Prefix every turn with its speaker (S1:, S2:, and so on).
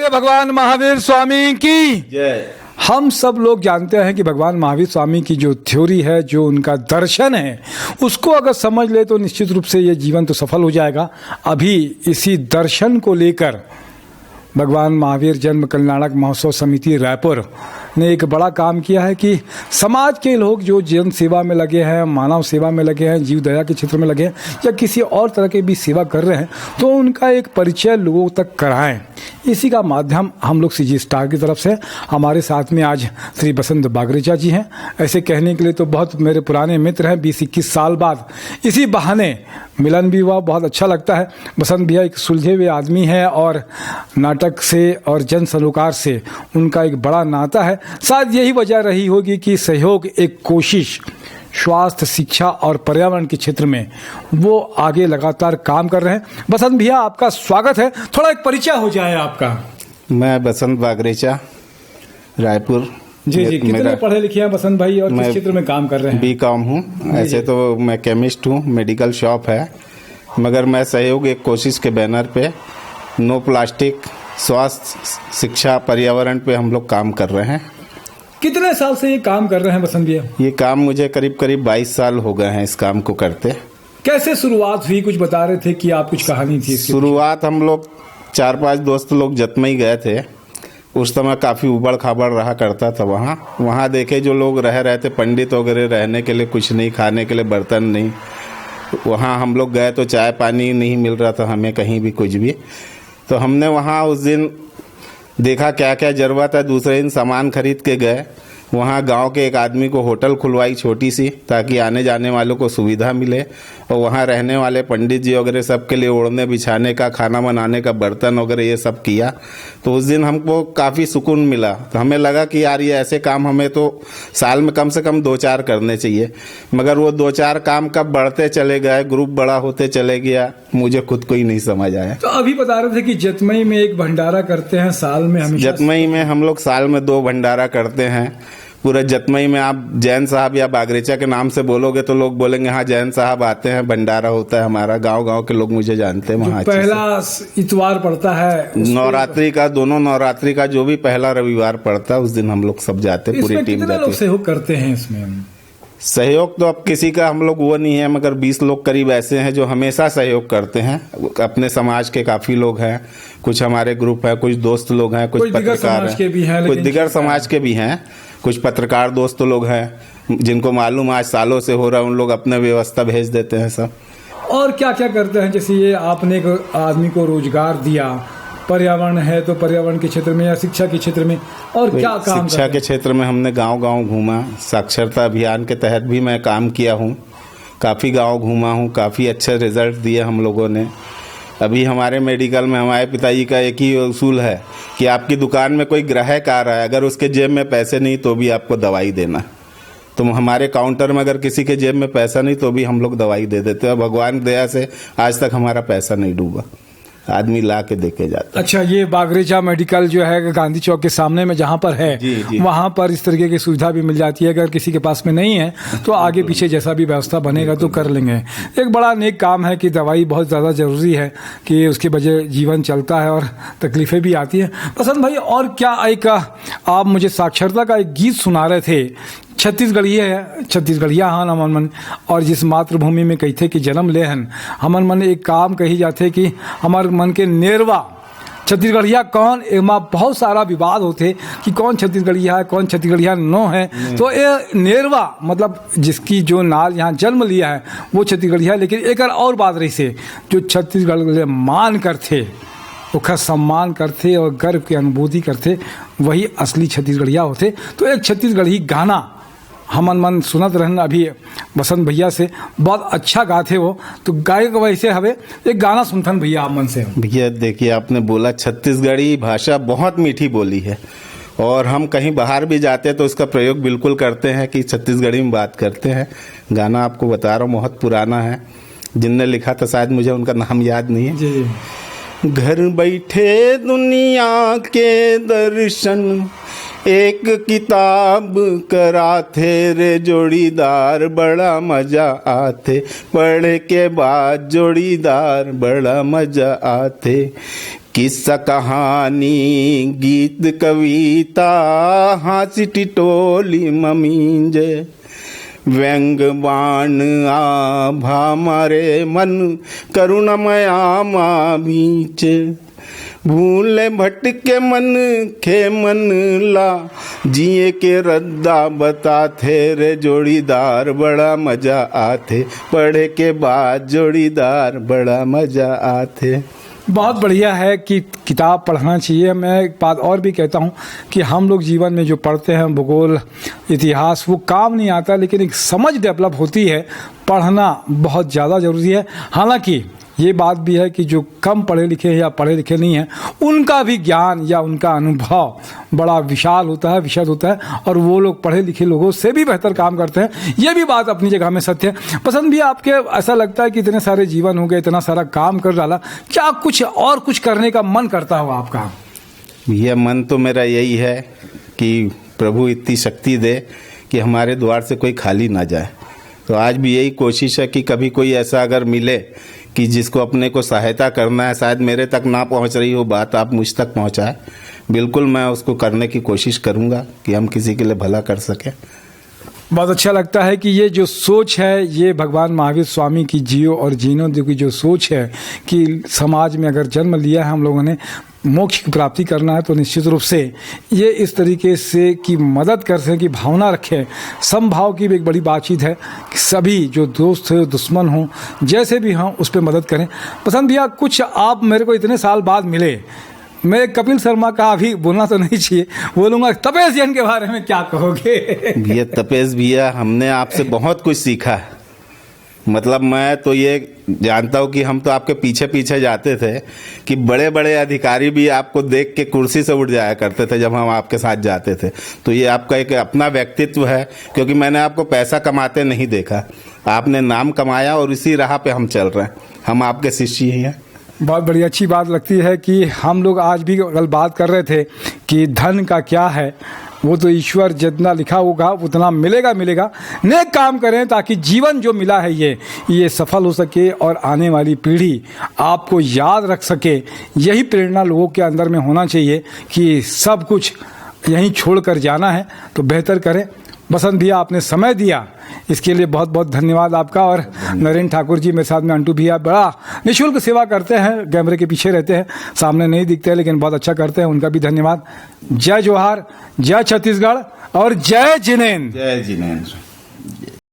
S1: बोलिए भगवान महावीर स्वामी की
S2: जय।
S1: हम सब लोग जानते हैं कि भगवान महावीर स्वामी की जो थ्योरी है, जो उनका दर्शन है, उसको अगर समझ ले तो निश्चित रूप से ये जीवन तो सफल हो जाएगा। अभी इसी दर्शन को लेकर भगवान महावीर जन्म कल्याणक महोत्सव समिति रायपुर ने एक बड़ा काम किया है कि समाज के लोग जो जन सेवा में लगे हैं, मानव सेवा में लगे हैं, जीव दया के क्षेत्र में लगे हैं या किसी और तरह के भी सेवा कर रहे हैं, तो उनका एक परिचय लोगों तक कराएं। इसी का माध्यम हम लोग सीजी स्टार की तरफ से, हमारे साथ में आज श्री बसंत बागरेचा जी हैं। ऐसे कहने के लिए तो बहुत मेरे पुराने मित्र हैं, 20-21 साल बाद इसी बहाने मिलन भी हुआ, बहुत अच्छा लगता है। बसंत भैया एक सुलझे हुए आदमी है और नाटक से और जन सरोकार से उनका एक बड़ा नाता है। शायद यही वजह रही होगी कि सहयोग, एक कोशिश स्वास्थ्य, शिक्षा और पर्यावरण के क्षेत्र में वो आगे लगातार काम कर रहे हैं। बसंत भैया, आपका स्वागत है। थोड़ा एक परिचय हो जाए आपका।
S2: मैं बसंत बागरेचा, रायपुर।
S1: जी जी, कितने पढ़े लिखे हैं बसंत भाई और किस क्षेत्र में काम कर रहे हैं?
S2: B.Com हूँ। ऐसे तो मैं केमिस्ट हूँ, मेडिकल शॉप है, मगर मैं सहयोग एक कोशिश के बैनर पे नो प्लास्टिक, स्वास्थ्य, शिक्षा, पर्यावरण पे हम लोग काम कर रहे हैं।
S1: कितने साल से ये काम कर रहे हैं बसंत भैया?
S2: ये काम मुझे करीब 22 साल हो गए हैं इस काम को करते।
S1: कैसे शुरुआत हुई? कुछ बता रहे थे कि आप कुछ कहानी थी इसकी।
S2: शुरुआत हम लोग 4-5 दोस्त लोग जतमई गए थे। उस समय काफ़ी उबड़ खाबड़ रहा करता था वहाँ देखे जो लोग रह रहे थे, पंडित वगैरह, रहने के लिए कुछ नहीं, खाने के लिए बर्तन नहीं। वहाँ हम लोग गए तो चाय पानी नहीं मिल रहा था हमें, कहीं भी कुछ भी। तो हमने वहाँ उस दिन देखा क्या क्या ज़रूरत है। दूसरे दिन सामान खरीद के गए। वहाँ गांव के एक आदमी को होटल खुलवाई छोटी सी, ताकि आने जाने वालों को सुविधा मिले। और वहाँ रहने वाले पंडित जी वगैरह सबके लिए ओढ़ने बिछाने का, खाना बनाने का, बर्तन वगैरह ये सब किया। तो उस दिन हमको काफ़ी सुकून मिला। तो हमें लगा कि यार ये ऐसे काम हमें तो साल में कम से कम 2-4 करने चाहिए। मगर वो 2-4 काम कब बढ़ते चले गए, ग्रुप बड़ा होते चले गया, मुझे खुद को ही नहीं समझ आया।
S1: तो अभी बता रहे थे कि जतमई में एक भंडारा करते हैं साल में हमेशा।
S2: जतमई में हम लोग साल में 2 भंडारा करते हैं। पूरे जतमई में आप जैन साहब या बागरेचा के नाम से बोलोगे तो लोग बोलेंगे हाँ जैन साहब आते हैं, भंडारा होता है हमारा। गांव के लोग मुझे जानते हैं वहाँ।
S1: पहला इतवार पड़ता है
S2: नवरात्रि का, दोनों नवरात्रि का जो भी पहला रविवार पड़ता है उस दिन हम लोग सब जाते, पूरी टीम जाती है।
S1: सहयोग करते हैं इसमें?
S2: सहयोग तो अब किसी का हम लोग वो नहीं है, मगर 20 लोग करीब ऐसे हैं जो हमेशा सहयोग करते हैं। अपने समाज के काफी लोग हैं, कुछ हमारे ग्रुप है, कुछ दोस्त लोग हैं, कुछ पत्रकार हैं, कुछ दिगर समाज के भी हैं, कुछ पत्रकार दोस्त लोग हैं जिनको मालूम आज सालों से हो रहा है, उन लोग अपने व्यवस्था भेज देते हैं सब।
S1: और क्या क्या करते हैं? जैसे ये आपने एक आदमी को रोजगार दिया, पर्यावरण है तो पर्यावरण के क्षेत्र में या शिक्षा के क्षेत्र में और क्या काम?
S2: शिक्षा के क्षेत्र में हमने गांव घूमा। साक्षरता अभियान के तहत भी मैं काम किया हूं। काफ़ी गांव घूमा हूं, काफ़ी अच्छे रिजल्ट दिए हम लोगों ने। अभी हमारे मेडिकल में हमारे पिताजी का एक ही उसूल है कि आपकी दुकान में कोई ग्राहक आ रहा है, अगर उसके जेब में पैसे नहीं तो भी आपको दवाई देना। तो हमारे काउंटर में अगर किसी के जेब में पैसा नहीं तो भी हम लोग दवाई दे देते हैं। भगवान की दया से आज तक हमारा पैसा नहीं डूबा, आदमी ला के देके जाता।
S1: अच्छा, ये बागरेचा मेडिकल जो है गांधी चौक के सामने में जहाँ पर है,
S2: जी।
S1: वहाँ पर इस तरीके की सुविधा भी मिल जाती है। अगर किसी के पास में नहीं है तो आगे पीछे जैसा भी व्यवस्था बनेगा तो कर लेंगे। एक बड़ा नेक काम है कि दवाई बहुत ज़्यादा ज़रूरी है कि उसके वजह जीवन चलता है और तकलीफें भी आती हैं। बसंत भाई, और क्या एक आप मुझे साक्षरता का एक गीत सुना रहे थे, छत्तीसगढ़िया हन हमन मन, और जिस मातृभूमि में कही थे कि जन्म ले हन हमन मन, एक काम कही जाते कि हमार मन के नेरवा छत्तीसगढ़िया कौन, एमा बहुत सारा विवाद होते कि कौन छत्तीसगढ़िया है, कौन छत्तीसगढ़िया नो है। तो ये नेरवा मतलब जिसकी जो नाल यहाँ जन्म लिया है वो छत्तीसगढ़िया, लेकिन एक और बात रही से जो छत्तीसगढ़ मान करते, उसका सम्मान करते और गर्व की अनुभूति करते, वही असली छत्तीसगढ़िया होते। तो एक छत्तीसगढ़ी गाना हमन मन सुनत रहन अभी बसंत भैया से, बहुत अच्छा गाते वो। तो गायक वैसे हवे, एक गाना सुनथन भैया आप मन से।
S2: भैया देखिए, आपने बोला छत्तीसगढ़ी भाषा बहुत मीठी बोली है और हम कहीं बाहर भी जाते हैं तो उसका प्रयोग बिल्कुल करते हैं कि छत्तीसगढ़ी में बात करते हैं। गाना आपको बता रहा हूँ बहुत पुराना है, जिनने लिखा था शायद मुझे उनका नाम याद नहीं है।
S1: जी।
S2: घर बैठे दुनिया के दर्शन, एक किताब कराथे रे जोड़ीदार, बड़ा मजा आते, पढ़ के बाद जोड़ीदार बड़ा मजा आते। किस्सा कहानी गीत कविता हास्य टिटोली ममींजे व्यंग बाण आभा मारे मन करुणमया माँ बीच भूले भटके मन खे मन ला जिए के रद्दा बताते रे जोड़ीदार बड़ा मजा आते पढ़े के बाद जोड़ीदार बड़ा मजा आते।
S1: बहुत बढ़िया है कि किताब पढ़ना चाहिए। मैं एक बात और भी कहता हूँ कि हम लोग जीवन में जो पढ़ते हैं भूगोल इतिहास वो काम नहीं आता, लेकिन एक समझ डेवलप होती है। पढ़ना बहुत ज़्यादा ज़रूरी है। हालांकि ये बात भी है कि जो कम पढ़े लिखे हैं या पढ़े लिखे नहीं हैं उनका भी ज्ञान या उनका अनुभव बड़ा विशाल होता है, विशद होता है, और वो लोग पढ़े लिखे लोगों से भी बेहतर काम करते हैं। ये भी बात अपनी जगह में सत्य है। पसंद भी आपके ऐसा लगता है कि इतने सारे जीवन हो गए, इतना सारा काम कर डाला, क्या कुछ और कुछ करने का मन करता हो आपका?
S2: यह मन तो मेरा यही है कि प्रभु इतनी शक्ति दे कि हमारे द्वार से कोई खाली ना जाए। तो आज भी यही कोशिश है कि कभी कोई ऐसा अगर मिले कि जिसको अपने को सहायता करना है, शायद मेरे तक ना पहुंच रही हो बात, आप मुझ तक पहुंचाए, बिल्कुल मैं उसको करने की कोशिश करूंगा कि हम किसी के लिए भला कर सकें।
S1: बहुत अच्छा लगता है कि ये जो सोच है ये भगवान महावीर स्वामी की जियो और जीनो दो की जो सोच है कि समाज में अगर जन्म लिया है हम लोगों ने, मोक्ष की प्राप्ति करना है, तो निश्चित रूप से ये इस तरीके से कि मदद कर सकें, कि भावना रखें। समभाव की भी एक बड़ी बातचीत है कि सभी जो दोस्त हो दुश्मन हो जैसे भी हों उस पर मदद करें। पसंद भैया, कुछ आप मेरे को इतने साल बाद मिले, मैं कपिल शर्मा का अभी बोलना तो नहीं चाहिए, बोलूँगा तपेश जैन के बारे में क्या कहोगे?
S2: भैया तपेश भैया, हमने आपसे बहुत कुछ सीखा है। मतलब मैं तो ये जानता हूँ कि हम तो आपके पीछे पीछे जाते थे कि बड़े बड़े अधिकारी भी आपको देख के कुर्सी से उठ जाया करते थे जब हम आपके साथ जाते थे। तो ये आपका एक अपना व्यक्तित्व है, क्योंकि मैंने आपको पैसा कमाते नहीं देखा, आपने नाम कमाया और इसी राह पे हम चल रहे हैं। हम आपके शिष्य ही हैं।
S1: बहुत बड़ी अच्छी बात लगती है कि हम लोग आज भी कल बात कर रहे थे कि धन का क्या है, वो तो ईश्वर जितना लिखा होगा उतना मिलेगा मिलेगा। नेक काम करें ताकि जीवन जो मिला है ये सफल हो सके और आने वाली पीढ़ी आपको याद रख सके। यही प्रेरणा लोगों के अंदर में होना चाहिए कि सब कुछ यहीं छोड़कर जाना है तो बेहतर करें। बसंत भैया, आपने समय दिया, इसके लिए बहुत बहुत धन्यवाद आपका। और नरेंद्र ठाकुर जी मेरे साथ में अंटू भैया बड़ा निःशुल्क सेवा करते हैं, कैमरे के पीछे रहते हैं, सामने नहीं दिखते हैं लेकिन बहुत अच्छा करते हैं, उनका भी धन्यवाद। जय जोहार, जय छत्तीसगढ़ और जय जिनेंद्र।
S2: जय जिनेंद्र।